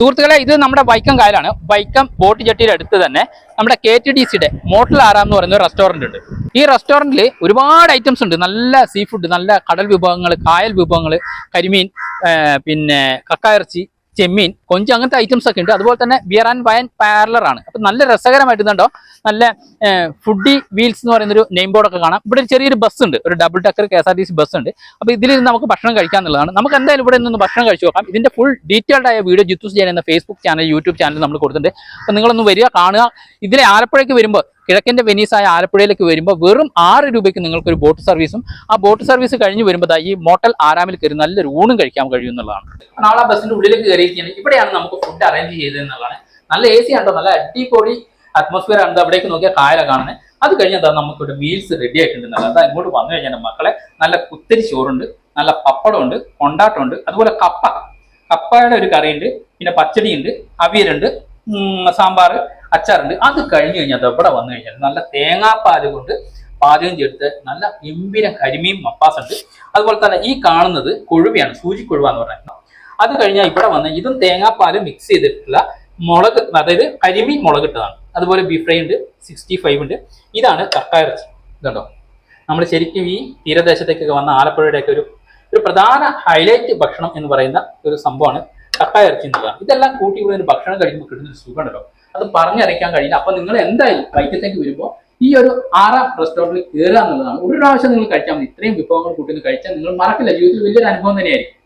സുഹൃത്തുക്കളെ, ഇത് നമ്മുടെ വൈക്കം കായലാണ്. വൈക്കം ബോട്ട് ജെട്ടിയുടെ അടുത്ത് തന്നെ നമ്മുടെ KTDCയുടെ മോട്ടൽ ആറാം എന്ന് പറയുന്ന ഒരു റെസ്റ്റോറന്റ് ഉണ്ട്. ഈ റെസ്റ്റോറന്റിൽ ഒരുപാട് ഐറ്റംസ് ഉണ്ട്. നല്ല സീ ഫുഡ്, നല്ല കടൽ വിഭവങ്ങൾ, കായൽ വിഭവങ്ങൾ, കരിമീൻ, പിന്നെ കക്കായിറച്ചി, ചെമ്മീൻ, കൊഞ്ച്, അങ്ങനത്തെ ഐറ്റംസ് ഒക്കെ ഉണ്ട്. അതുപോലെ തന്നെ ബിയർ ആൻഡ് വൈൻ പാർലർ ആണ്. അപ്പൊ നല്ല രസകരമായിട്ടുണ്ടോ. നല്ല ഫുഡി വീൽസ് എന്ന് പറയുന്നൊരു നെയിം ബോർഡൊക്കെ കാണാം. ഇവിടെ ഒരു ചെറിയൊരു ബസ് ഉണ്ട്, ഒരു ഡബിൾ ടക്കർ KSRTC ബസ് ഉണ്ട്. അപ്പോൾ ഇതിൽ നിന്ന് നമുക്ക് ഭക്ഷണം കഴിക്കാന്നുള്ളതാണ്. നമുക്ക് എന്തായാലും ഇവിടെ നിന്ന് ഭക്ഷണം കഴിച്ചു നോക്കാം. ഇതിന്റെ ഫുൾ ഡീറ്റെയിൽഡ് ആയ വീഡിയോ ജിത്തൂസ് ജയൻ എന്ന ഫേസ്ബുക്ക് ചാനൽ, യൂട്യൂബ് ചാനൽ നമ്മൾ കൊടുത്തിട്ടുണ്ട്. അപ്പോൾ നിങ്ങളൊന്ന് വരിക, കാണുക. ഇതിലെ ആലപ്പുഴയ്ക്ക് വരുമ്പോൾ, കിഴക്കിന്റെ വെനീസായ ആലപ്പുഴയിലേക്ക് വരുമ്പോൾ വെറും 6 രൂപയ്ക്ക് നിങ്ങൾക്കൊരു ബോട്ട് സർവീസും, ആ ബോട്ട് സർവീസ് കഴിഞ്ഞ് വരുമ്പോൾ ഈ മോട്ടൽ ആറാമിൽ കയറി നല്ലൊരു ഊണും കഴിക്കാൻ കഴിയുമെന്നുള്ളതാണ്. നാളെ ബസ്സിന്റെ ഉള്ളിലേക്ക് കയറിയിരിക്കുകയാണ്. ഇവിടെയാണ് നമുക്ക് ഫുഡ് അറേഞ്ച് ചെയ്തതെന്നുള്ളതാണ്. നല്ല AC ആണോ, നല്ല അടിപൊളി അറ്റ്മോസ്ഫിയർ ആണ്. അവിടേക്ക് നോക്കിയാൽ കായല കാണുന്നത്. അത് കഴിഞ്ഞാൽ നമുക്കിവിടെ മീൽസ് റെഡി ആയിട്ടുണ്ടെന്നുള്ളത്. അതാ ഇങ്ങോട്ട് വന്നു കഴിഞ്ഞാൽ മക്കളെ നല്ല കുത്തരി ചോറുണ്ട്, നല്ല പപ്പടമുണ്ട്, കൊണ്ടാട്ടമുണ്ട്, അതുപോലെ കപ്പയുടെ ഒരു കറിയുണ്ട്, പിന്നെ പച്ചടിയുണ്ട്, അവിയലുണ്ട്, സാമ്പാർ, അച്ചാറുണ്ട്. അത് കഴിഞ്ഞ് കഴിഞ്ഞാൽ ഇവിടെ വന്നു കഴിഞ്ഞാൽ നല്ല തേങ്ങാപ്പാല് കൊണ്ട് പാചകം ചെയ്തിട്ട് നല്ല ഗംഭീരം കരിമീൻ മപ്പാസ് ഉണ്ട്. അതുപോലെ തന്നെ ഈ കാണുന്നത് കൊഴുവയാണ്, സൂചി കൊഴുവ എന്ന് പറയുന്നത്. അത് കഴിഞ്ഞാൽ ഇവിടെ വന്ന് ഇതും തേങ്ങാപ്പാല് മിക്സ് ചെയ്തിട്ടുള്ള മുളക്, അതായത് കരിമീൻ മുളകിട്ടതാണ്. അതുപോലെ ബീഫ് ഫ്രൈ ഉണ്ട്, 65 ഉണ്ട്. ഇതാണ് കക്കായിറച്ചി. ഇതുണ്ടോ, നമ്മൾ ശരിക്കും ഈ തീരദേശത്തേക്കൊക്കെ വന്ന ആലപ്പുഴയുടെയൊക്കെ ഒരു പ്രധാന ഹൈലൈറ്റ് ഭക്ഷണം എന്ന് പറയുന്ന ഒരു സംഭവമാണ് കക്കായിറച്ചി എന്നുള്ളതാണ്. ഇതെല്ലാം കൂട്ടി ഇവിടെ ഒരു ഭക്ഷണം കഴിക്കുമ്പോൾ കിട്ടുന്ന ഒരു സുഖമുണ്ടല്ലോ, അത് പറഞ്ഞറിയിക്കാൻ കഴിയില്ല. അപ്പൊ നിങ്ങൾ എന്തായാലും വൈക്കത്തേക്ക് വരുമ്പോൾ ഈ ഒരു ആറാം റെസ്റ്റോറന്റിൽ കയറുക എന്നുള്ളതാണ്. ഒരു പ്രാവശ്യം നിങ്ങൾ കഴിച്ചാൽ മതി. ഇത്രയും വിഭവങ്ങൾ കൂട്ടി കഴിച്ചാൽ നിങ്ങൾ മറക്കില്ല. ജീവിതത്തിൽ വലിയൊരു അനുഭവം തന്നെയായിരിക്കും.